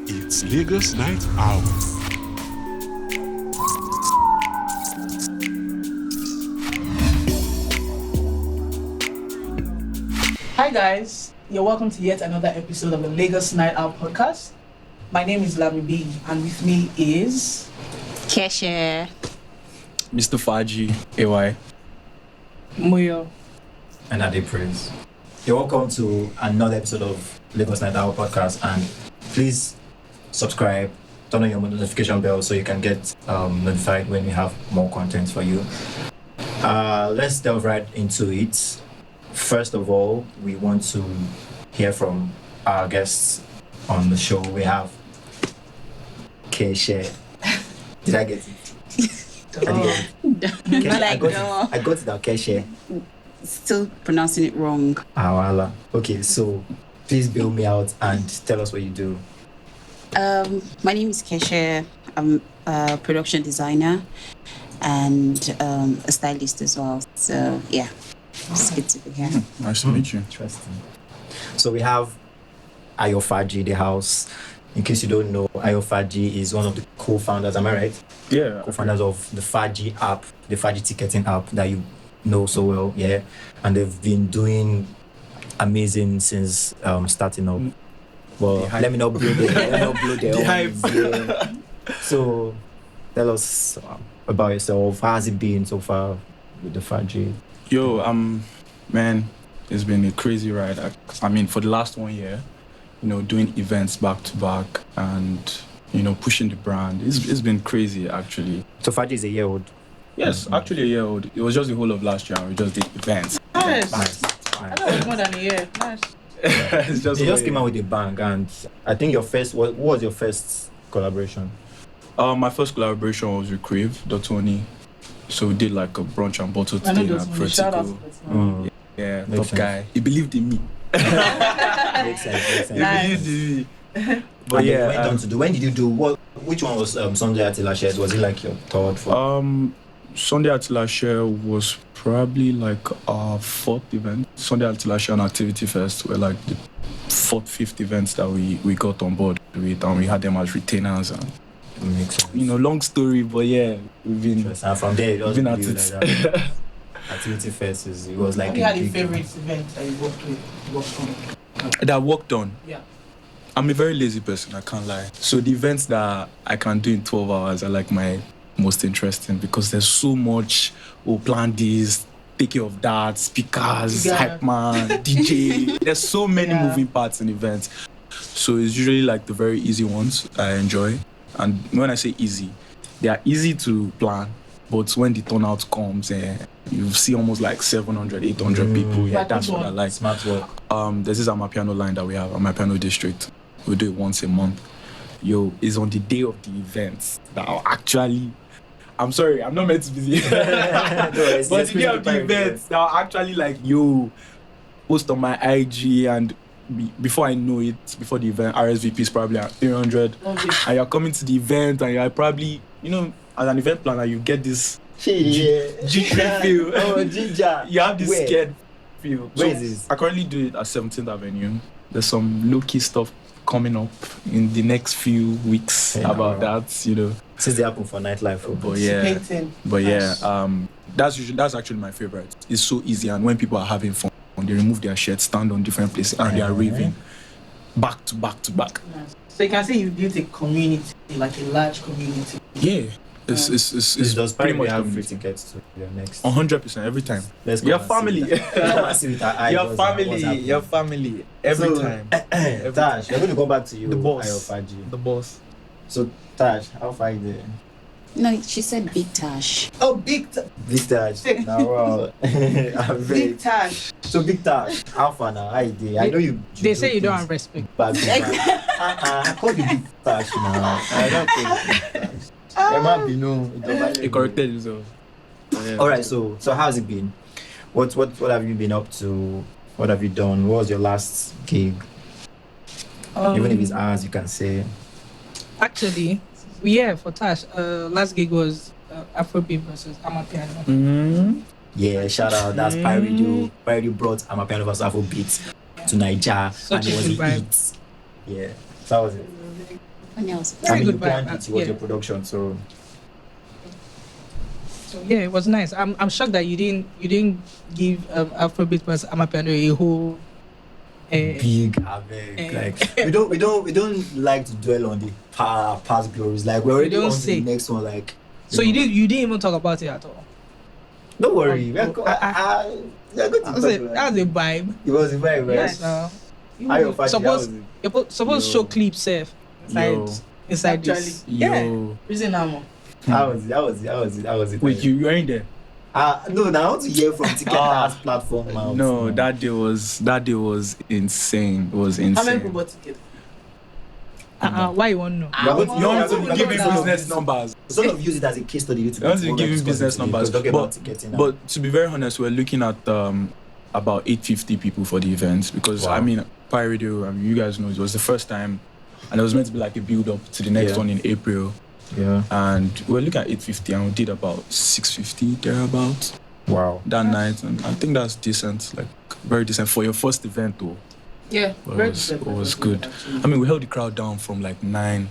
It's Lagos Night Out. Hi guys, you're welcome to yet another episode of the Lagos Night Out podcast. My name is Lami B, and with me is Keshe, Mr. Faji, AY. Moyo. And Ade Prince. You're welcome to another episode of Lagos Night Hour podcast, and please subscribe, turn on your notification bell so you can get notified when we have more content for you. Let's delve right into it. First of all, we want to hear from our guests on the show. We have Keshe. Did I get it? Keshe, I got it now, Keshe. Still pronouncing it wrong. Awala. Okay, so please bail me out and tell us what you do. My name is Keshe. I'm a production designer and a stylist as well. So yeah, it's good to be here. Nice to meet you. Interesting. So we have Ayo Faji in the house. In case you don't know, Ayo Faji is one of the co-founders, am I right? Yeah. Co-founders of the Faji app, the Faji ticketing app that you know so well, yeah. And they've been doing amazing since starting up. Well, let me not blow their hype. Yeah. So tell us about yourself. How has it been so far with the Faji? Yo, man, it's been a crazy ride. I mean, for the last 1 year, doing events back to back and, pushing the brand. It's been crazy, actually. So Faji is a year old. Yes, actually a year old. It was just the whole of last year. We just did events. Nice. Nice. I know it's more than a year. Nice. It's You just came out with a bang, and I think what was your first collaboration? My first collaboration was with Crave, Tony. So we did like a brunch and bottle I know today those at money. Shout out to Vertigo. that. Yeah, Makes top sense. guy. He believed in me. Makes sense. He Nice. believed in me. But But yeah, yeah, when did you do what? Which one was Sunday Attila shares? Was it like your third, fourth? Sunday Attila Share was probably like our fourth event. Sunday Attila Share and Activity Fest were like the fourth, fifth events that we got on board with, and we had them as retainers. And Makes sense. long story, but yeah, we've been Interesting. And from there, it we've been at like it. that. Activity Fest it was like Have you had a big- favorite event that you worked on? That worked on. Yeah. I'm a very lazy person, I can't lie. So the events that I can do in 12 hours are like my most interesting because there's so much. We'll plan this, take care of that, speakers, Yeah. hype man, DJ. There's so many Yeah. moving parts in events. So it's usually like the very easy ones I enjoy. And when I say easy, they are easy to plan. But when the turnout comes, you see almost like 700, 800 people. Yeah, Like that's which what I one? like. Smart work. There's this Amapiano line that we have, Amapiano District. We do it once a month. Yo, it's on the day of the events that I'll actually... I'm sorry, I'm not meant to be No, it's but just the day of the private, events, that I'll actually post on my IG and before I know it, before the event, RSVP is probably at 300. Okay. And you're coming to the event and you're probably, as an event planner, you get this jittery feel. Oh, ginger. You have this Where? scared feel. Where is this? I currently do it at 17th Avenue. There's some low-key stuff coming up in the next few weeks Yeah. about that, Since they happen for Nightlife. But yeah, Painting. but Nice. that's actually my favorite. It's so easy, and when people are having fun, they remove their shirts, stand on different places, and they are raving back to back to back. Nice. So you can say you built a community, like a large community. Yeah, it's Does pretty Pirate much have free community. tickets to your next? 100% every time. Let's go Your and see family. that. Let's go and see with our eyes Your what's family, happening. your family, every So, time. Tash, we're going to go back to you, The boss. Ayo Faji. The boss. So, Tash, how far are you there? No, she said Big Tash. Oh, Big Tash. Now, wow. I'm very... Big Tash. So, Big Tash, how far now? How you there? I know you. They say you don't have things respect. back to back. I call you Big Tash now. I don't think Big Tash. Emma Bino. He corrected himself. Yeah. All right, so how's it been? What have you been up to? What have you done? What was your last gig? Even if it's ours, you can say. Actually, yeah, for Tash, last gig was Afrobeat versus Amapiano. Mm-hmm. Yeah, shout out. That's Pi Radio. Pi Radio brought Amapiano vs Afrobeat to Nigeria, Such and it a was good a vibe. hit. Yeah, so that was it. What else? I Very mean, you good planned vibe, it, it was yeah. your production, so So yeah, it was nice. I'm shocked that you didn't give Afrobeat plus Amapiano a whole. big avec. eh. Like we don't like to dwell on the past glories. Like we're already don't on to say. the next one. Like So know. you didn't even talk about it at all. Don't worry, we are going to That was a vibe. It was a vibe, right? Yes. Ayo Faji, Suppose that was you're supposed to Yo. show clips safe Yo. inside Actually, this. yeah. Yo. Reason Amo. it. That was it. Wait, you weren't there? No, now I want to hear from Ticket as platform mouth. No, that day was insane. It was How many insane. people bought tickets? Why you want to know? You want Who to will give know him now? business numbers. Sort of use it as a case study. You want to give him business numbers. Talking about ticketing now. But to be very honest, we're looking at about 850 people for the event because Wow. I mean, Pi Radio, you guys know it was the first time, and it was meant to be like a build up to the next Yeah. one in April. Yeah. And we're looking at 850, and we did about 650 thereabouts Wow. that night, and I think that's decent, like very decent for your first event though. Yeah, It very was, different it was from good. actually. I mean, we held the crowd down from like 9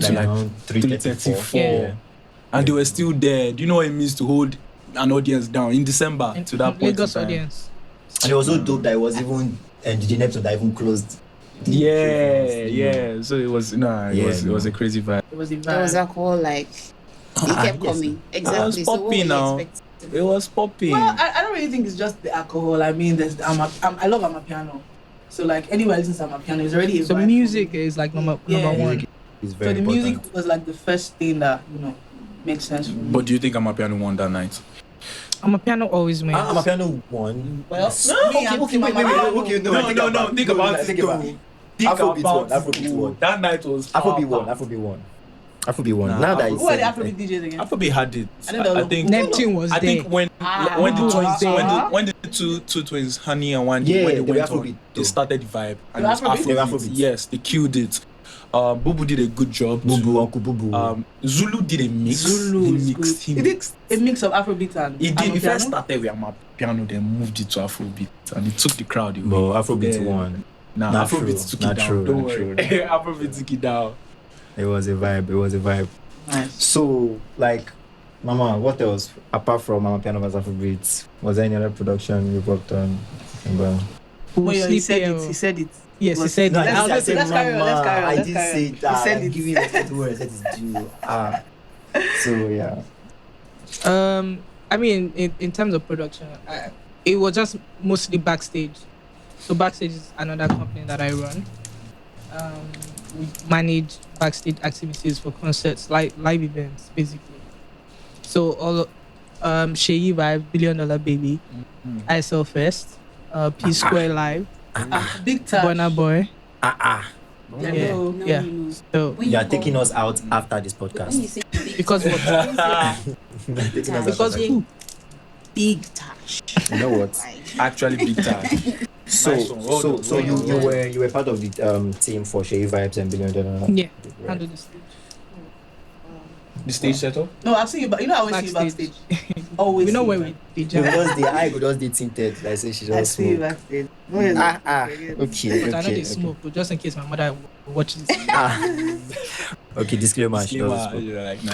to like around 334. Yeah. and they were still there. Do you know what it means to hold an audience down in December In- to that point? Lagos in time? audience. And it was so dope that it was even DJ episode that even closed. the show Yeah, for us. yeah. So it was it was a crazy vibe. It was a There was vibe. alcohol, like it Ah, kept yes. coming. Exactly. So what popping were now. you expecting? It was popping. Well, I don't really think it's just the alcohol. I mean, there's I love Amapiano. So like anywhere I listen to Amapiano, it's already a So vibe for music me. is like number Yeah. one. Music is So very the important. music was like the first thing that makes sense for me. But do you think Amapiano won that night? Amapiano always wins. I'm a piano one. Well, okay, I'm okay, wait, okay, no, think about Think about think it. about Think Afrobeat about won, Afrobeat won. That night was Afrobeat one, Afrobeat one. Afrobeat one. Nah, Now that Who are the it's Afrobeat DJs again? Afrobeat had it. I don't know. I think Neptune was I there. think when when the Ah. twins Ah. when the two twins, Honey and Wandy, Yeah, when they they were went Afrobeat on, too. they started the vibe and They it was were Afrobeat? They were Afrobeat. Afrobeat. Yes, they killed it. Bubu did a good job. Boo too. Boo, Uncle Boo Boo. Zulu did a mix. Zulu he is mixed. good. He It mixed. A mix of Afrobeat and He did. He first Amapiano. started with Amapiano, then moved it to Afrobeat, and it took the crowd away. No, Afrobeat Yeah. one. Nah, Not Afrobeat true, took not it down. true, Don't not worry. true. Afrobeat took it down. It was a vibe. It was a vibe. Nice. So, like, Mama, what else apart from Mama Piano vs Afrobeats? Was there any other production you worked on? Well, Moyo, he Sleep said here. it. He said it. Yes, he Was- said no, it. Let's- I let's- said let's carry on, Mama. let's carry on, I let's did carry say on. He that. said I'm it. giving respect where respect is due. So yeah. I mean, in terms of production, it was just mostly backstage. So backstage is another company that I run. We manage backstage activities for concerts, live events, basically. So all Sheyi Vibe, $1 Billion Baby, I Sell Fest, P Square Live, Big Tash. Burna Boy. Yeah. Yeah. No, Yeah. no, no. So When You are go- taking us out after this When you podcast. say big Because tash, what? don't say Taking us Because after who? big tash. that. You know what? Like, Actually, big time. So Nice one. Well done, so well done. you were part of the team for Shea Vibes and $1 Billion. Yeah, Right. handle the stage. The stage setup. No, I've seen you, but I always see you Backstage. backstage. Always. We know see where you we did No, jam. because the eye could just did tinted. I say she I just see you smoke. backstage. Okay, But I know okay, they smoke, but just in case my mother watches. Okay, disclaimer. She doesn't smoke. Disclaimer, like, nah.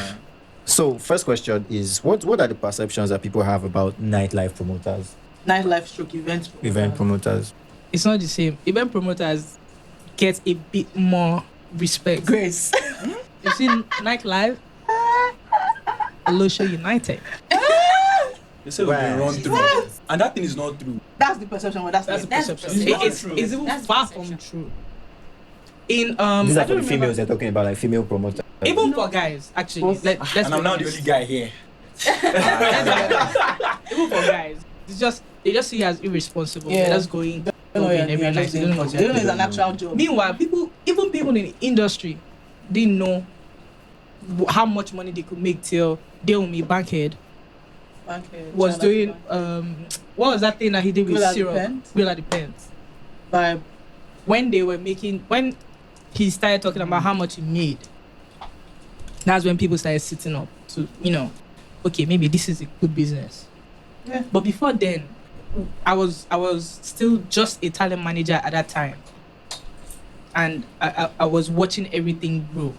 So, first question is what are the perceptions that people have about nightlife promoters, Nightlife stroke event. event promoters? It's not the same. Event promoters get a bit more respect. Grace. You see, Nightlife, Alosha United. They say we've been Right. run through, and that thing is not true. That's the perception. Well, that's That's the the perception. It's not It's true. even That's the far perception. from true. In These I are for don't the remember. females they're talking about, like female promoters. Even for guys, actually. Both. Let's And I'm be now the honest. only guy here. Even for guys, they just see you as irresponsible. Yeah. They're just going. No, in every night. They don't know what They don't know you're it's doing. an actual job. Meanwhile, even people in the industry didn't know how much money they could make till Deomi Bankhead Okay, was China doing Bank. what was that thing that he did with Will at the syrup? Pens? Will at the Pens. Vibe. When he started talking about how much he made, that's when people started sitting up to, okay, maybe this is a good business. Yeah. But before then, I was still just a talent manager at that time. and I was watching everything grow.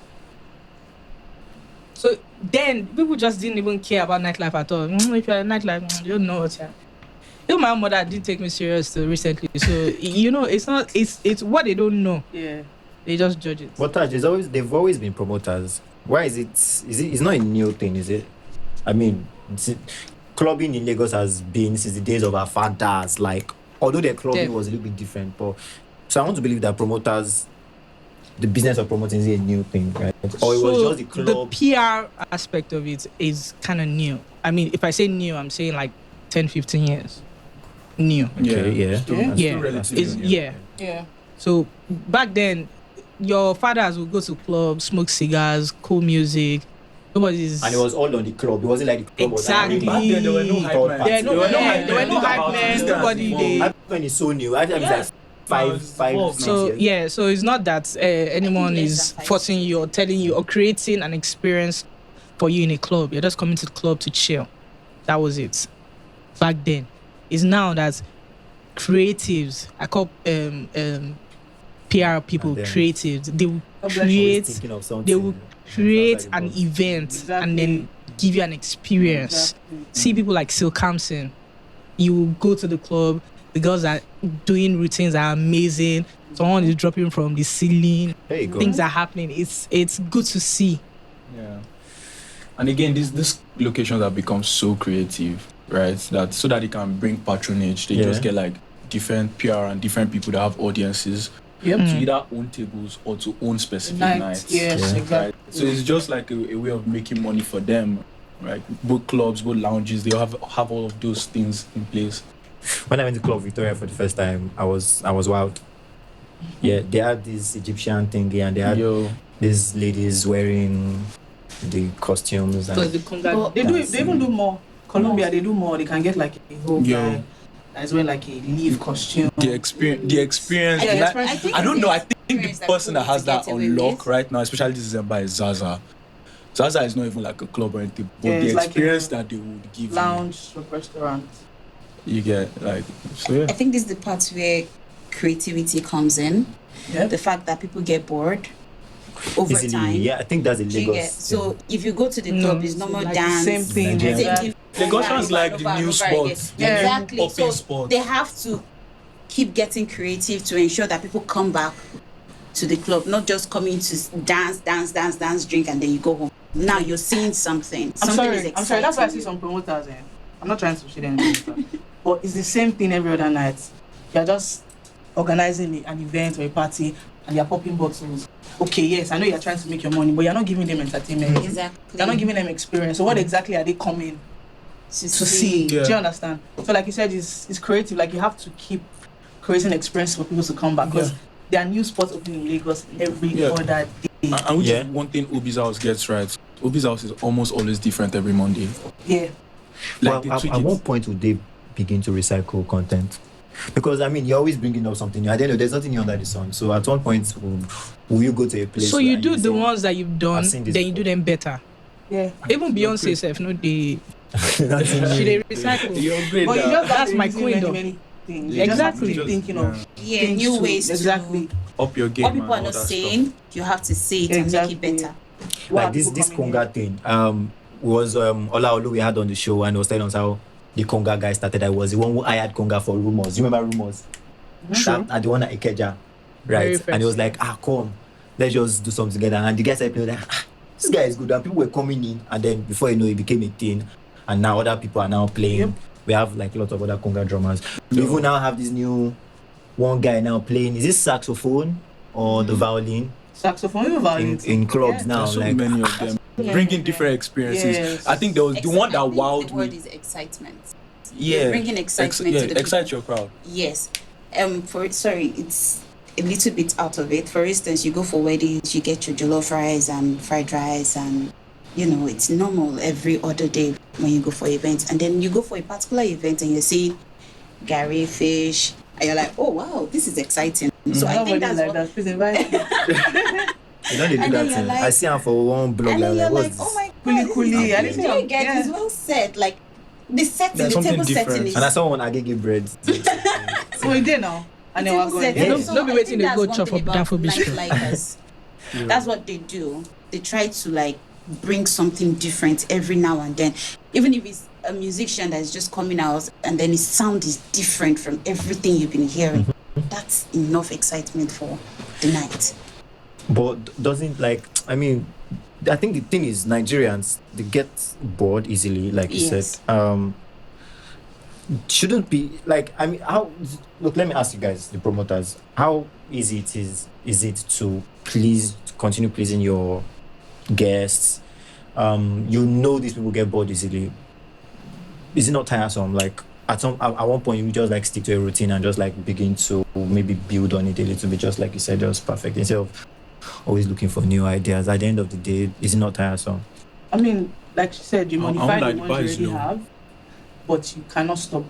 So then people just didn't even care about nightlife at all. If you're a nightlife, you don't know what you're. Even my mother didn't take me serious till recently. So it's what they don't know. Yeah. They just judge it. But Taj, they've always been promoters. Why is it? It's not a new thing, is it? I mean, clubbing in Lagos has been since the days of our fathers. Like, although their clubbing was a little bit different, but so I want to believe that promoters, the business of promoting is a new thing, right? Or it was just the club. The PR aspect of it is kind of new. I mean, if I say new, I'm saying like 10, 15 years. New. Okay, yeah. Yeah. relatively It's, new. yeah. Yeah. So back then, your fathers would go to clubs, smoke cigars, cool music. Nobody's. And it was all on the club. It wasn't like the club Exactly. was Back then, there were no hype men. There were no hype men. Nobody. When it's so new, I think it's like five, 6 So years. yeah, so it's not that anyone less is than 5 forcing you or telling you or creating an experience for you in a club. You're just coming to the club to chill. That was it. Back then, it's now that creatives. I call PR people And then- creatives. They will bless you. Always create. thinking of something. They will create Sounds like an it was- event and then Exactly. give you an experience. Exactly. See people like Silkamson. You go to the club, the girls are doing routines are amazing. Someone is dropping from the ceiling. There you go. Things are happening. It's good to see. Yeah. And again, these locations have become so creative, right? That so that they can bring patronage, they Yeah. just get like different PR and different people that have audiences Yep. to either own tables or to own specific Night. nights. Yes, Yeah. exactly. Right? So it's just like a way of making money for them, right? Both clubs, both lounges, they all have all of those things in place. When I went to Club Victoria for the first time, I was wild. Yeah, they had this Egyptian thingy and they had Yo, these ladies wearing the costumes and the conga. They do. They even do more. Colombia, they do more. They can get like a whole Yo. guy that's wearing like a leaf costume. the experience. Yeah, like- experience. think I don't know. I think the experience that person that people has need to that get away on lock with. right now, especially this December, is Zaza. Zaza is not even like a club or anything, but Yeah, the it's like experience a that they would give Lounge restaurant. you get like so yeah. I think this is the part where creativity comes in. Yeah. The fact that people get bored over easily. time. Yeah, I think that's a Do you Lagos. get, so if you go to the No, club, there's no more like dance. same thing. Nigeria. Same Yeah. thing. Lagosians like the new spots, the new Exactly. popping So spots. they have to keep getting creative to ensure that people come back to the club, not just coming to dance, drink, and then you go home. Now you're seeing something. I'm Something is sorry. I'm sorry. That's why I see exciting. some promoters. I'm not trying to shit anything, but it's the same thing every other night. You're just organizing an event or a party, and you're popping bottles. Okay, yes, I know you're trying to make your money, but you're not giving them entertainment. Exactly. You're not giving them experience. So what exactly are they coming to see? Yeah. Do you understand? So like you said, it's creative. Like you have to keep creating experience for people to come back because there are new spots opening in Lagos every Yeah. other day. And which Yeah. is one thing Obi's house gets right. Obi's house is almost always different every Monday. Yeah. Like they Well, tweak at it. what point would they begin to recycle content? Because I mean, you're always bringing up something new. At the end of there's nothing new under the sun. So at one point, will you go to a place? So you where do the say, ones that you've done, I've then seen this you do them better. Yeah. Even Beyonce self, no, they Nothing new. she they recycle. You upgrade But you that. just That's have my to queen, many, though. many things. You just have to Exactly. keep thinking of Yeah, things new to- ways exactly. Up your game. What people and are all not that saying, you have to say it and Exactly. make it better. Why Like are this people coming conga thing was Ola Olu we had on the show, and he was telling us how the conga guy started. I was the one who hired conga for Rumors. You remember Rumors? At the one at Ikeja, Very right? first. And he was like, come, let's just do something together. And the guy started playing like, this guy is good. And people were coming in, and then before you know, it became a thing. And now other people are now playing. Yep. We have like a lot of other conga drummers. We even now have this new one guy now playing. Is this saxophone or the violin Saxophone, even violin. in clubs Yeah. now? There's so Like many of them. Yeah. Bringing different experiences. Yes. I think there was the one that I think wowed the word me. is excitement. Yeah. Bringing excitement to the excite people. your crowd. Yes. It's a little bit out of it. For instance, you go for weddings, you get your jollof rice and fried rice, and it's normal every other day when you go for events. And then you go for a particular event and you see Gary fish, and you're like, oh wow, this is exciting. So I think that's like what. that. Please invite me. You don't dey do And that then thing. you're like- I see him for one blog. And then you're like, what's oh this? my Kuli god, kuli. this is- At least do you get yeah. it's well set. Like the setting, There's the something table different. setting is. And I saw one agege bread. So we did now. And then we're going. Don't be waiting to go chop up Danfo Bistro. Nightlighters. That's what they do. They try to like bring something different every now and then. Even if it's a musician that's just coming out and then his sound is different from everything you've been hearing. That's enough excitement for the night. But doesn't I think the thing is Nigerians, they get bored easily, like you said. Shouldn't be how, look, let me ask you guys, the promoters, how easy is it to continue pleasing your guests? These people get bored easily. Is it not tiresome? Like at one point you just stick to a routine and just begin to maybe build on it a little bit, just like you said, just perfect, instead of always looking for new ideas. At the end of the day, is it not tiresome? I mean, like she said, you modify the ones you already have, but you cannot stop.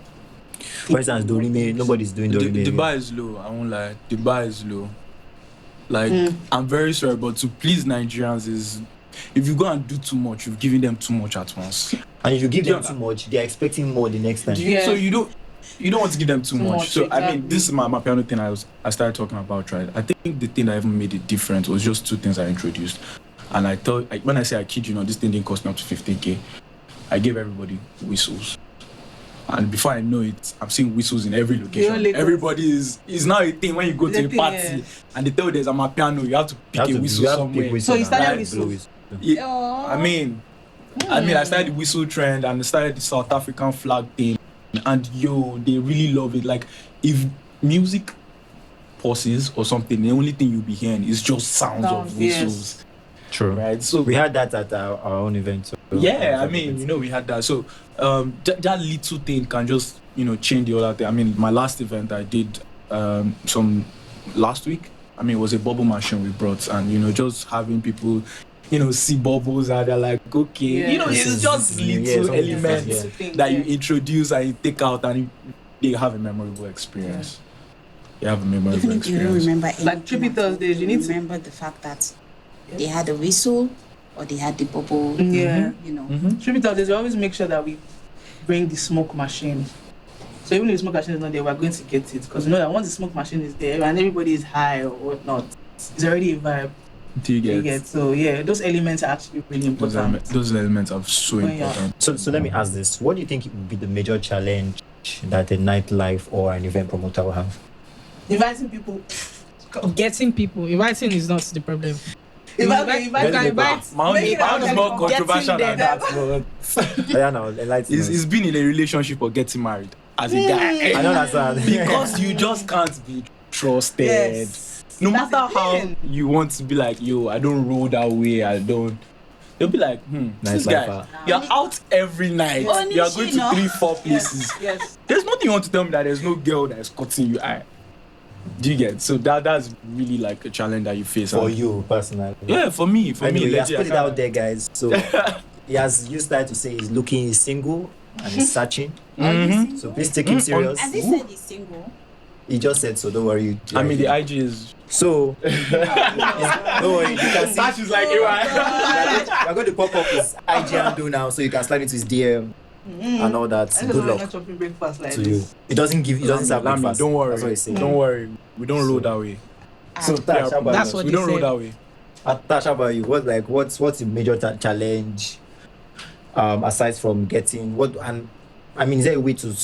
For instance, Dorime, nobody's doing Dorime. The bar is low, I won't lie. The bar is low. I'm very sorry, but to please Nigerians is, if you go and do too much, you've given them too much at once. And if you give them too much, they're expecting more the next time. So you don't want to give them too much. So exactly. I mean, this is my piano thing I started talking about, right? I think the thing that even made it different was just two things I introduced. And I thought, when I say I kid you, this thing didn't cost me up to 15K. I gave everybody whistles. And before I know it, I'm seeing whistles in every location. Everybody is now a thing when you go to a party and they tell you there's a piano, you have to pick a whistle somewhere. So you started whistles. Yeah, I started the whistle trend and I started the South African flag thing, and they really love it. Like if music pauses or something, the only thing you'll be hearing is just sounds of whistles. Yes. True. Right. So we had that at our own event. So we had that. So that little thing can just change the other thing. I mean, my last event I did some last week. I mean, it was a bubble machine we brought, and just having people see bubbles and they're like, okay, it's just little elements that you introduce and you take out and they have a memorable experience. You have a memorable Even if experience. you don't remember anything, like Trippy Thursdays, you need to remember the fact that they had a whistle or they had the bubble. Yeah. Trippy Thursdays, we always make sure that we bring the smoke machine. So even if the smoke machine is not there, we're going to get it, because we know that once the smoke machine is there and everybody is high or whatnot, it's already a vibe. Do you get? So those elements are actually really important. Those elements are so important. So let me ask this: what do you think would be the major challenge that a nightlife or an event promoter will have? Inviting people. Getting people. Inviting is not the problem. Mine is more controversial than that. It's been in a relationship or getting married as a guy. I don't understand. Because you just can't be trusted. Yes. No matter how you want to be like, I don't roll that way, they'll be like, nice this guy, you're out every night. You're going to 3-4 places. Yes. There's nothing you want to tell me that there's no girl that is cutting you eye. Do you get? So that's really like a challenge that you face. For you personally. Yeah, for me. He has put it out there, guys. So he has used that to say he's single and he's searching. So please take him serious. And he said he's single. He just said so. Don't worry. I mean, the IG is. So don't worry. You can Tash is like, we're going to pop up his IG handle now, so you can slide into his DM. And all that. Good luck to you. It doesn't serve breakfast. Don't worry. That's what he's saying. Don't worry. We don't roll that way. So Tash, how about that's you? what we don't roll that way. Tash, how about you? What's the major challenge? Aside from getting is there a way to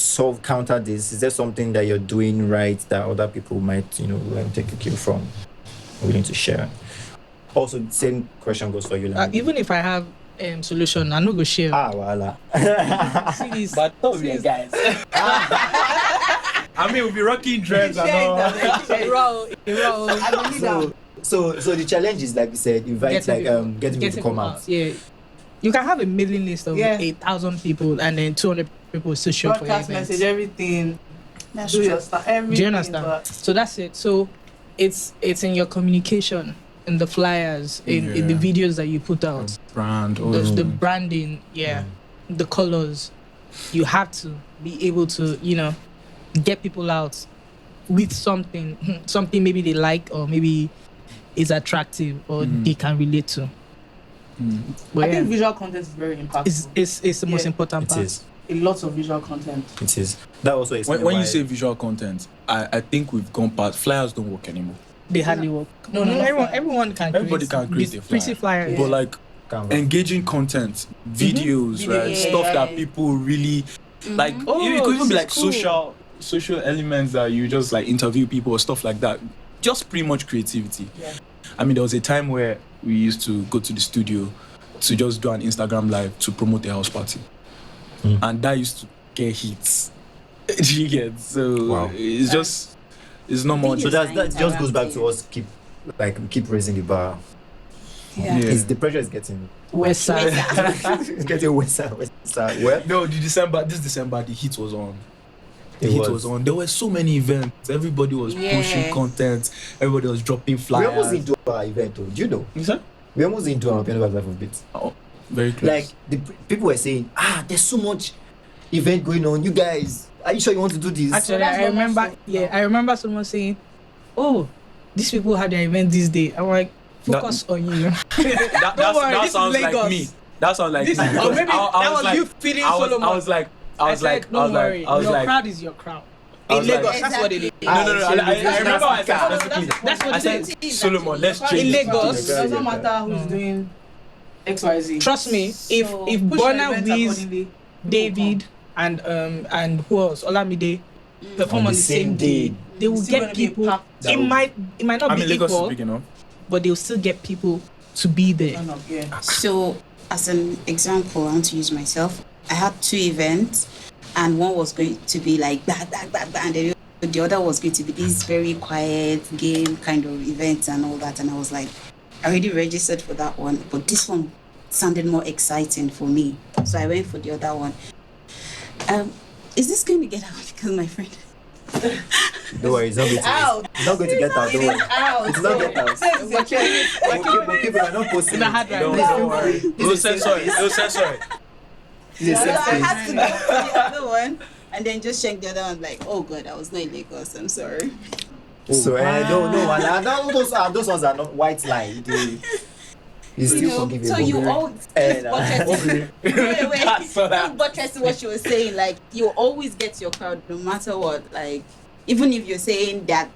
counter this? Is there something that you're doing right that other people might take a cue from, willing to share? Also, the same question goes for you. Even if I have solution, I'm not gonna share. Voila. But guys. I mean, we'll be rocking dreads and all. So the challenge is, like you said, invite getting people to come out. Yeah. You can have a mailing list of 8,000 people and then 200 people still show up for your event. Message, everything. That's do true. your stuff, everything. Do you understand? So that's it. So it's in your communication, in the flyers, in the videos that you put out. Brand, the branding, the colors. You have to be able to, get people out with something maybe they like or maybe is attractive or they can relate to. I think visual content is very impactful. It's the most important part. a lot of visual content. It is. That also explains When why you say visual content, I think we've gone past flyers don't work anymore. They hardly work. No, everyone can. Everybody can create a flyer. pretty flyer. Yeah. But like Canva. engaging content, videos, Video, right? yeah. Stuff that people really like. Oh, it could even be this like is cool. social elements that you just like interview people or stuff like that. Just pretty much creativity. Yeah. I mean, there was a time where we used to go to the studio to just do an Instagram live to promote a house party, and that used to get hits. Do you get? So Wow. it's not much. So that just goes back to us keep raising the bar. Yeah. Yeah. The pressure is getting West side. it's getting worse. Well, No, this December, the heat was on. The It heat was. was on. There were so many events. Everybody was pushing Yes. content. Everybody was dropping we flyers. almost into our event. Do you know? Is that? We almost into our piano life of bit. Oh, very close. Like people were saying, there's so much event going on. You guys, are you sure you want to do this? Actually, that's I what remember. I'm Yeah, I remember someone saying, "Oh, these people had their event this day." I'm like, focus on you. Don't worry, that this is sounds like Lagos. me. That sounds like This, me. or Because maybe I that was like, you feeding I was Solomon. like, said, don't worry, your crowd is your crowd. I In was like- Lagos, that's what it is. No. I remember I said That's specifically. what I it said, is. Solomon, let's In change In it. Lagos, It doesn't matter who's doing XYZ. Trust me, So, if Push your Burna events Wiz, accordingly. David, and who else, Olamide, perform on the same day, they will It's still get gonna be a people. packed- It might not I be mean, Lagos is equal, big enough. but they'll still get people to be there. Turn up, yeah. So, as an example, I want to use myself. I had 2 events, and one was going to be like blah, blah, blah, blah, and the other was going to be this very quiet game kind of event and all that. And I was like, I already registered for that one, but this one sounded more exciting for me. So I went for the other one. Is this going to get out? Because my friend. Don't worry, it's not going to. out. It's not going to get out. Don't worry. Out. It's not get out. We'll keep it. I'm not posting. It's a hard it. drive. Don't worry. We'll censor it. We'll censor it. It's a So I safe space. had to go for the other one and then just check the other one, like, oh god, I was not in Lagos, I'm sorry. So those ones are not white lie. You still forgive so you always buttress That's all that- buttress what she was saying, like you always get your crowd no matter what, like even if you're saying that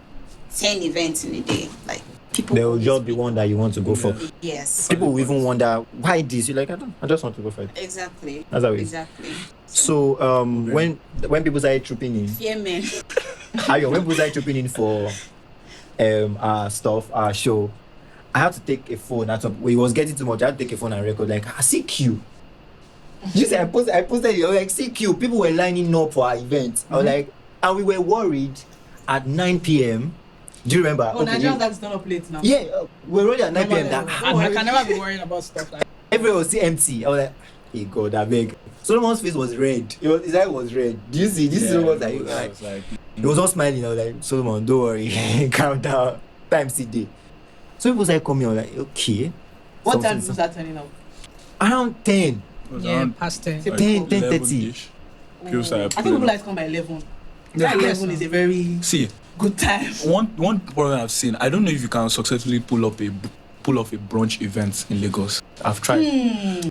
10 events in a day, like people There will always just be one that you want to go for. yes, People will even wonder why this. You're like, I just want to go for it. exactly, That's how it is. exactly. So when people started trooping in, Yeah, man. Ayo, when people started trooping in for our stuff, our show, I had to take a phone. It was getting too much. I had to take a phone and record. Like, CQ. You see, I posted it. I was like, CQ. People were lining up for our event. I was like, and we were worried at 9 p.m. Do you remember? Oh, Nigerians like to turn up late now. Yeah, we're already at 9 p.m. Normal That, level. I can never be worrying about stuff like that. everywhere was still empty. I was like, hey God, I beg. Solomon's face was red. His eye was red. Do you see? This is what I like, was like, he was all smiling. I was like, Solomon, don't worry. Calm down. Time CD. So people started coming. I was like, okay. What time Something- do you start turning up? Around 10. it was Yeah, around, past 10. like, 10, 10:30. 11-ish. People started I think pulling people up. like to come by 11. Yeah. 11 is a very See, good time. one problem I've seen, I don't know if you can successfully pull off a brunch event in Lagos. I've tried.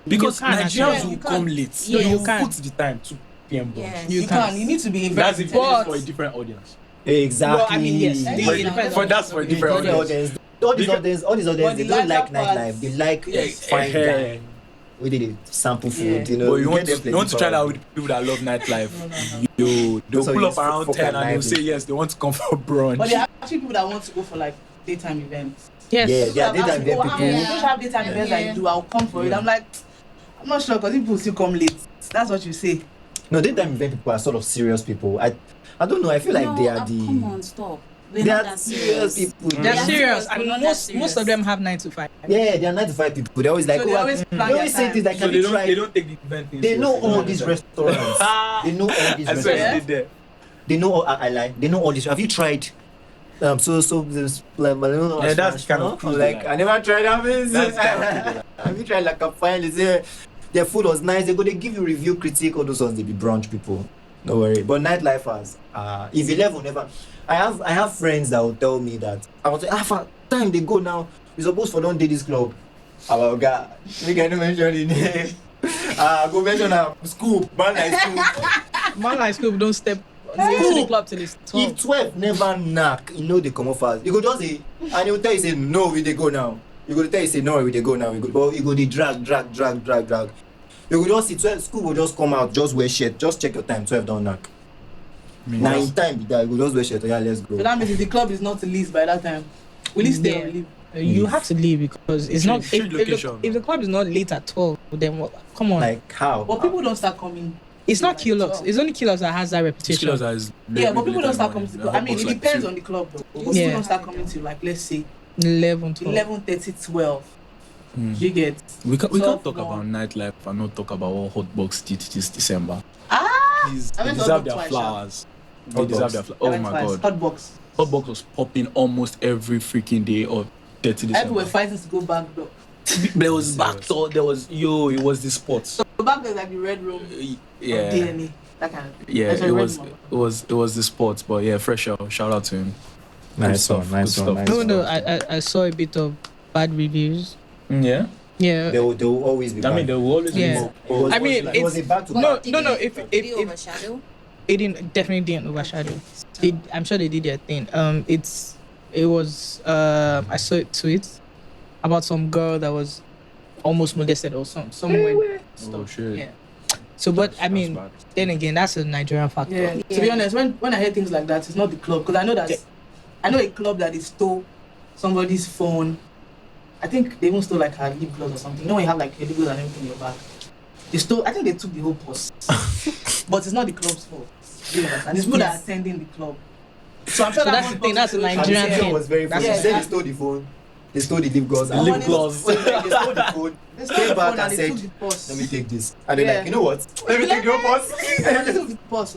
Because You can, Nigerians actually. will You come can. late. Yeah, you will can. put the time 2 p.m. brunch. Yes. You can. You need to be That's very it intelligent. for a different audience. Exactly. Well, I mean, yes. It depends For on- that's for a The different other audience. audience, all these audience, But they the don't like larger nightlife. parts- They like fine Yeah. guy. We did it, sample food, Yeah. you know. But you want get them to try plenty that power. with people that love nightlife. No. Yo, they'll So pull you up around fuck 10 at and they'll night. say yes, they want to come for brunch. But there are actually people that want to go for like daytime events. Yes. Yeah, People they are that ask daytime me, event how people. many don't have daytime events like you do? I'll come for it. Yeah. I'm like, I'm not sure because people still come late. That's what you say. No, daytime event people are sort of serious people. I don't know. I feel like they are Come on, the stop. We're they not are that serious serious. people. They're Yeah. serious, We're and not that most serious. of them have 9 to 5. Yeah, they are 95 people. They're always like, So they always plan they always their say things like, So can they you don't, try? they don't take the event thing They know seriously. all these restaurants. They know all these I swear restaurants. they did there. They know all, I lie. They know all this. Have you tried? So this like Yeah, that's kind of cool, like like. I never tried that. That's kind of Have you tried like a fine? They say their food was nice. They give you review critique. All those ones they be brunch people. Don't worry. But nightlifers, if 11 never. I have friends that will tell me that I want to for time they go now. We supposed for don't do this club. Our God, we can mention the name. Go mention school, man like school. Man like school don't step into the club till it's 12. If 12 never knock, you know they come off fast. You go just say, and he will tell you say no, we they go now. You go tell you say no, we they go now. You go, but you go the drag. You go just see 12 school will just come out, just wear shirt, just check your time. 12 don't knock. 9 time you go just wear shirt. Yeah, let's go. So that means if the club is not released by that time, will you stay or leave? You have to leave because it's not. Street location. If the club is not late at 12, then what? Come on. Like how? But people don't start coming. It's not like Kilox. 12. It's only Kilox that has that reputation. Yeah, but people don't start coming to the club. I mean, it depends on the club though. But people don't start coming to, like, let's say 11, 12. 11:30, 12. You get. We can't 12 talk more. about nightlife and not talk about what Hotbox did this December. I Please, they went to deserve Hotbox their twice, flowers. They Hotbox. deserve their flowers. Oh my god. Hotbox. Hotbox was popping almost every freaking day of 30 People December. were fighting to go back though. There was backdoor, there was it was the spot. So back there's like the red room of Yeah. DNA. That kind of thing. Yeah, That's a it red was room. it was the sport, but yeah, fresh out. Shout out to him. Nice Good one, stuff, nice good one, stuff. nice No, one. I saw a bit of bad reviews. Yeah. Yeah. They will always be I mean, bad. there will always be Yeah. more. I mean, it was a back to No, back. Did no, it- if- did if- it if- overshadow? It definitely didn't overshadow. I'm sure they did their thing. It was I saw a tweet about some girl that was almost molested or somewhere. Oh shit. Yeah. So, but I That's mean, bad. then again, that's a Nigerian factor. Yeah. To be honest, when I hear things like that, it's not the club because I know that I know a club that is stole somebody's phone. I think they even stole like her lip gloss or something. You know when you have like your lip gloss and everything in your bag. They stole. I think they took the whole purse, but it's not the club's fault. You understand? It's people that are attending the club. So I'm sure So that's the thing, that's a And Nigerian the thing. was very funny. That's- He said they stole the phone. They stole the lip gloss. The lip gloss. They stole the phone. They stole Came the back phone and and they said, took the purse. let me take this. And they're Yeah. like, you know what? Let me take your purse. They took the purse.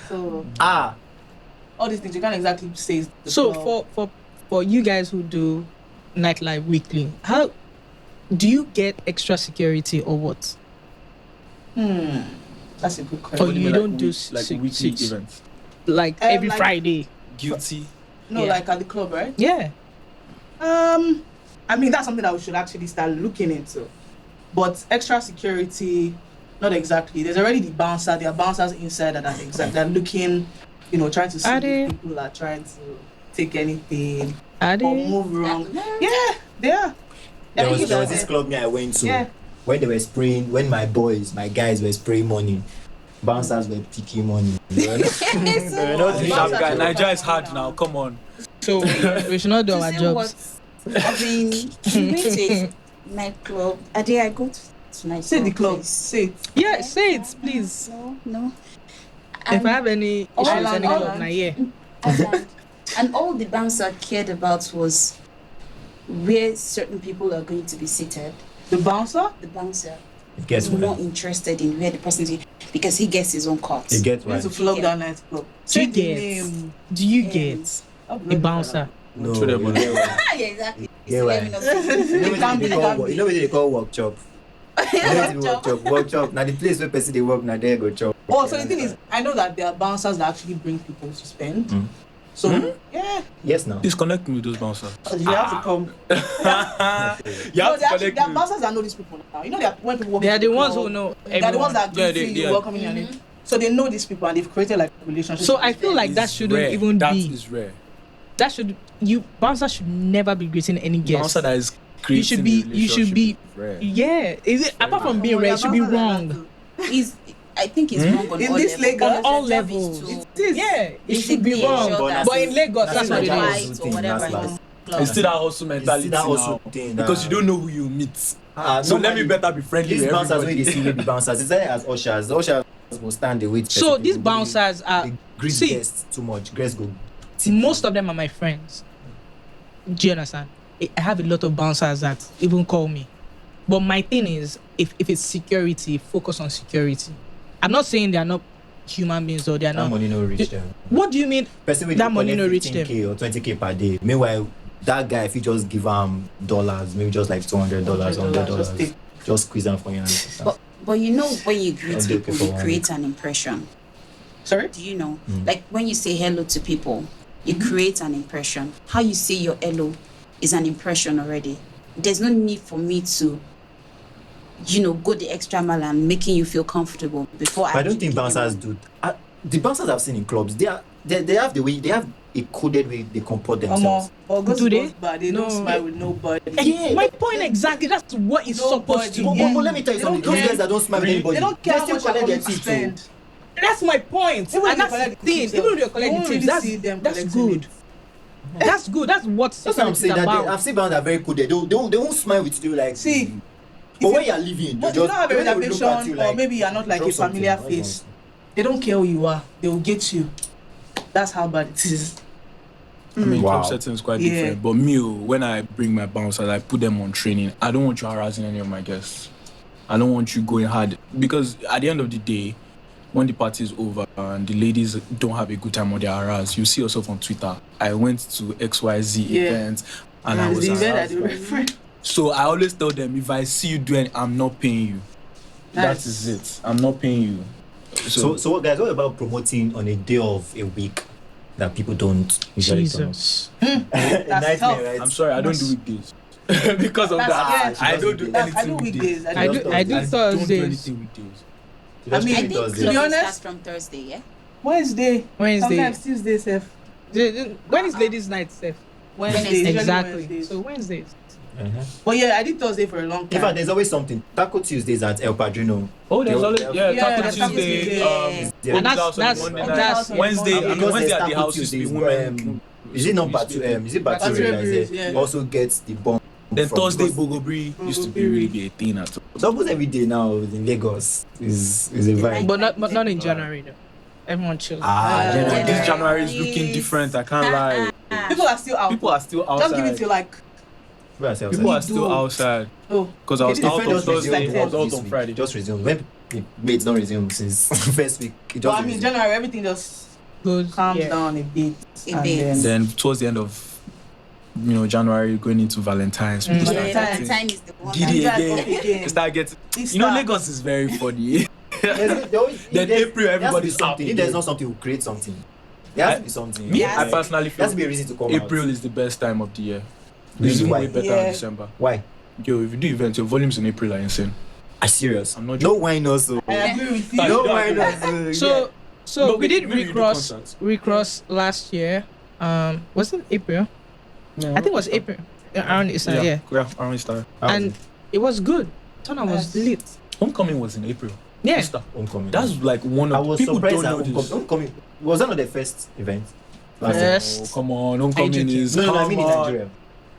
So all these things you can't exactly say. Is the So club. for you guys who do nightlife weekly, how do you get extra security or what? That's a good Or question. you don't do like six- weekly six. events. Like every like- Friday? Guilty. No, Yeah. like at the club, right? Yeah. I mean that's something that we should actually start looking into. But extra security, not exactly. There's already the bouncer. There are bouncers inside that are exact. They're looking, trying to see Are if they? people are trying to take anything Are or they? move wrong. Yeah, they are. There I was, think there was that's this it. club me I went to Yeah. when they were spraying, when my guys were spraying money, bouncers were picking money. They were not Bouncers Sharp are guy. so Nigeria is fast hard now. now. Come on. So we should not do To our say jobs. what, I mean, we went to a nightclub. I go to nightclub. Say the club. please. Say it. Yeah, say it, please. No. If I have any issues, All any around. club, now yeah. And all the bouncer cared about was where certain people are going to be seated. The bouncer? The bouncer Guess is what? more interested in where the person is because he gets his own cut. You get We need what? to flog Yeah. that night club. Do Say you the get? name. Do you And- get I'll a block bouncer? No. Throw them you on. get what? Yeah, exactly. Yeah, why? Let me know. You know what they call workshop? You know what they workshop? Workshop. Now the place where person they work, now they go chop. Oh, so the thing is, I know that there are bouncers that actually bring people to spend. Mm. So, yeah, Yes, now. Please connect me with those bouncers. you have to come. You No, have they to actually, connect there are me. bouncers that know these people now. You know, they are, when people walk They are into the ones club, who know They are the everyone. ones that Yeah, greet you, yeah. welcoming you. and So they know these people and they've created like relationships. So with I them. feel like that It's shouldn't rare. even That be. is rare. That should bouncer should never be greeting any guest. Bouncer that is You should creating be. You should be. a relationship is rare. Yeah. Is it apart from being Oh, rare? there It are should be bouncers like wrong. that too. I think it's wrong on In all this levels. Lagos, On all Their job is levels. to It is. Yeah, it should be basically wrong. ensure that But in Lagos, that's what it Nigerian is. rights or whatever it is. It's still that hustle mentality that hustle now. thing, Because you don't know who you meet. So normally, let me better be friendly These with bouncers where they everybody. see maybe bouncers, it's like as ushers. The ushers will stand the wait. So these bouncers are. they greet see- guests too much. Guests go. tip Most you. of them are my friends. Do you understand? I have a lot of bouncers that even call me. But my thing is, if it's security, focus on security. I'm not saying they are not human beings or they are that not. money no reach them. What do you mean? Person with That money no reach 15K or 20K per day. Meanwhile, that guy if you just give him dollars, maybe just like $200, Just $100, take. just squeeze them for you. But you know when you greet I'll do people, it for you one create an impression. Sorry? Do you know? Mm. Like when you say hello to people, you create an impression. How you say your hello is an impression already. There's no need for me to go the extra mile and making you feel comfortable before. But I don't think bouncers do. The bouncers I've seen in clubs, they have the way, they have a coded way they comport themselves. Do they? But they don't smile with nobody. Yeah, my point exactly. That's what it's supposed to But, be. but let me tell you something. Those guys that don't smile with anybody, They don't care how still much you're collect their coming to tips. spend. That's my point. Even And if that's they the collect the thing. tips, Even if you you collect won't the tips, really see them that's collecting good. That's good. That's what That's what I'm security is saying. That about. I've seen bouncers that are very coded. They won't smile with you like. See, But if when you- you're leaving, But they you don't have a when they look at reservation, you or like, maybe you're not like drop a familiar something, face. They don't care who you are. They will get you. That's how bad it is. I mean, Wow. club setting is quite Yeah. different. But me, when I bring my bouncers, I put them on training. I don't want you harassing any of my guests. I don't want you going hard. Because at the end of the day, when the party is over and the ladies don't have a good time or they're harassed, you see yourself on Twitter. I went to XYZ Yeah. event and I It's was the event that harassed. they refer. So I always tell them, if I see you doing, I'm not paying you. That Nice. is it. I'm not paying you. So guys, what about promoting on a day of a week that people don't usually turn up? Jesus. That's tough. right? I'm sorry, I don't do weekdays. Because of That's- that, yeah. I don't do That's- anything I do weekdays. I do I Thursdays. don't do Thursdays. anything weekdays. I mean, I think Thursday. to be closing honest- starts from Thursday, yeah. Wednesday. Wednesday. Sometimes Tuesday, Seth. When is ladies' night, Steph? Wednesday. usually Exactly. Wednesdays. So Wednesdays. But yeah, I did Thursday for a long In time. fact, there's always something. Taco Tuesdays at El Padrino. Oh, there's Yeah, always yeah, yeah, Taco there's Taco Tuesday. Tuesday. Yeah. And that's Monday night. that's Wednesday. Yeah. I mean, Because Wednesday there's at the Taco house used to be Tuesdays, women. Is it not Batu? Is it Batu Batu that is yeah. there? Also gets the bomb. Then from- Thursday, because Bogobri used to be really be a thing at all. It's almost every day now in Lagos is a vibe. But not in January though. Everyone chills. January. This January is looking different. I can't lie. People are still out. People are still outside. Just give it to like, People are We still do. outside. oh, Because I was Okay, out this on is Thursday. like I was out this on week. Friday. Just resumed. When it's not resumed since first week. It but just I mean, resumed. January, everything just Goes calms yeah. down a bit. A and bit. then- Then towards the end of January, going into Valentine's, people Mm. start Yeah, getting Valentine is the one. giddy that- again. again. They start getting. This You know, stuff. Lagos is very funny. If Then there's- April, there has to be everybody's something. happy If there's again. not something, we'll create something. There has to be something. Me, Yeah. I personally There has to feel be a reason to come April out. is the best time of the year. Really? It's even Why? way better Yeah. in December. Why? Yo, if you do events, your volumes in April are insane. Are you serious? I'm not No joking. wine also. I agree with you. No, No don't wine agree. also. So No, we did maybe you do recross concerts. last year. Was it April? I think it was April. Around Easter, yeah. around Easter. And it was good. Turnout was lit. Homecoming was in April. Yeah. Easter. Homecoming. That's like one I of was people surprised don't at know this. Homecoming. Was that not the first event? Last year? Yes. Oh, come on, homecoming joking? is. No, I mean in come on. Nigeria.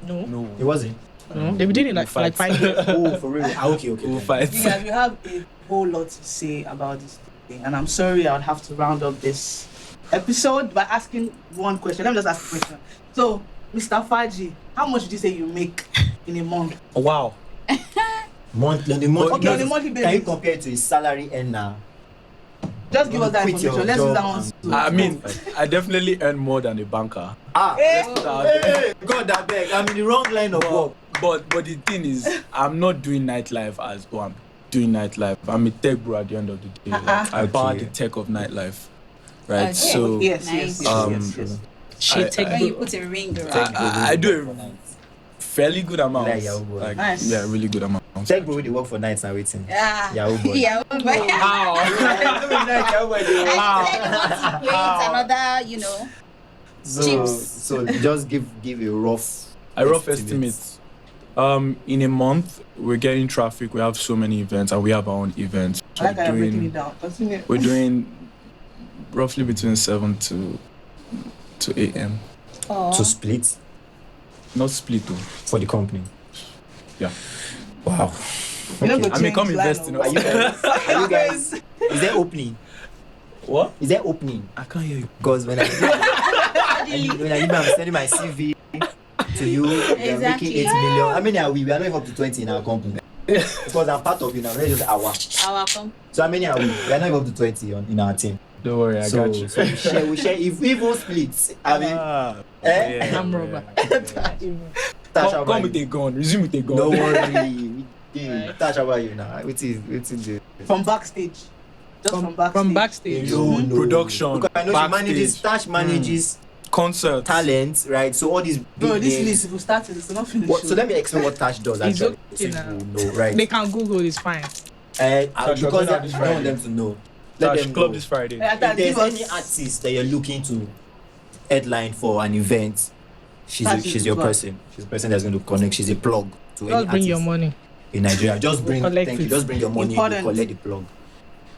No. No. It wasn't. No. They've been doing it like We'll 5 years. Oh, for real? Ah, okay. We'll then. fight. You guys, we have a whole lot to say about this thing, and I'm sorry I would have to round up this episode by asking one question. Let me just ask a question. So, Mr. Faji, how much did you say you make in a month? Oh, wow. Monthly, on the monthly Okay, on a basis, monthly can you basis. compare it to his salary earner? Just give us that Quit your information. Let's use that job one. and- too. I mean, I definitely earn more than a banker. Eh, Hey, God, that beg. I'm in the wrong line of work. But the thing is, I'm not doing nightlife as I'm doing nightlife. I'm a tech bro at the end of the day. Like, I power Okay. the tech of nightlife, right? Okay. So yes, Nice. yes, yes, Um, yes, yes. Shit, take When you good. put a ring around. I do a fairly good amount. Like Yahoo boy. Like, Nice. yeah, really good amount. Tech bro, they work for nights and waiting. Ah. Yahoo boy. Yeah. But How? I create another, chips. So just give a rough A rough estimate. In a month, we're getting traffic. We have so many events, and we have our own events. I like how you're breaking it doing, down. Continue. we're doing roughly between 7 to 8 a.m. to split Not split though. for the company. Yeah. Wow. You don't Okay. go I mean, come change line invest in of us. work. Are you guys? Is there opening? What? Is there opening? I can't hear you. Because when I'm sending my CV to you, they're making Exactly. 8 million. How many are we? We are not even up to 20 in our company. Because I'm part of it now. Let's just hour. Our company. So how many are we? We are not even up to 20 in our team. Don't worry, I got you. So we share. If we both split, I mean, Yeah, I'm rubber. Tash, how Come about with you? a gun. Resume with a gun. Don't worry. Tash, how about you now? What is it? From backstage. Just from backstage. From backstage. No, no. Production. Because I know she backstage. manages. Tash manages Concerts. talent, right? So all these big Bro, this names. list, if we start it, it's not finished. So let me explain what Tash does It's actually. okay So now. you know, right? They can Google. It's fine. Because you're going out I this don't want Friday. them to know. Let Tash, them club know. this Friday. Yeah, If that there's give us- any artist that you're looking to headline for an event, Tash she's is your good. person. She's the person that's going to connect. She's a plug to any Just bring your artist money. in Nigeria. Just bring, Collect thank you. it. Just bring your money. You Important. collect the plug.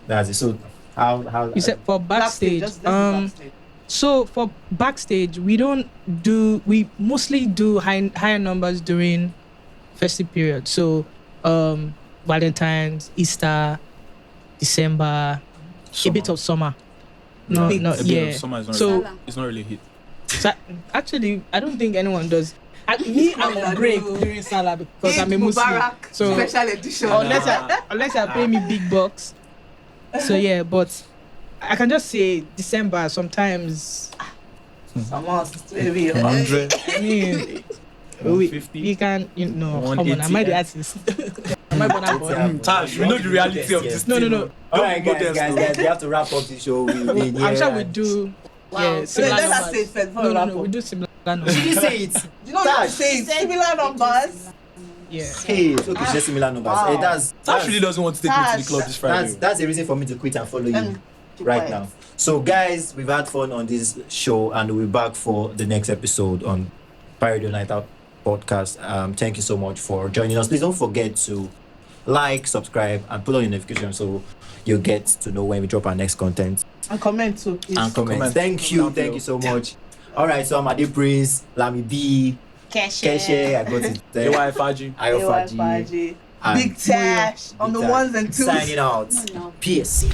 That's it. So how You said for backstage. just backstage. So for backstage, we mostly do higher numbers during festive period. So Valentine's, Easter, December, a bit of summer. No, Big. no, A bit yeah. of summer is not So- really, it's not really hit. So actually, I don't think anyone does. I'm on break during Salah because I'm a Muslim. Mubarak So special edition. unless you pay me big bucks. So yeah, but I can just say December sometimes. Maybe 100, I mean, 150. you can, come on, I 180. might be artist. I might be an boy. Tash, we know the reality of this. No, no, thing, no. All right, Don't go guys, there, we have to wrap up the show. I'm sure we do. Yeah, similar Let us numbers. say it first before No, we no, wrap no, up. we do similar She numbers. didn't say it. You know what I'm Tash. saying? Similar numbers. Yeah. Hey, it's okay, it's just similar numbers. Wow. Hey, Tash really doesn't want to take me to the club this Friday. that's the reason for me to quit and follow Let you me keep right quiet. now. So, guys, we've had fun on this show, and we'll be back for the next episode on Pirate Night Out podcast. Thank you so much for joining us. Please don't forget to like, subscribe, and put on your notification so you'll get to know when we drop our next content. And comment too, please. And comment. Thank you so much. All right, so I'm Adi Prince, Lami B, Keshe, I got it there. Ayo Faji. Ayo Ayo Faji, Faji. and Big Tash on the Big Tash. ones and twos. Signing out. No, no. Peace.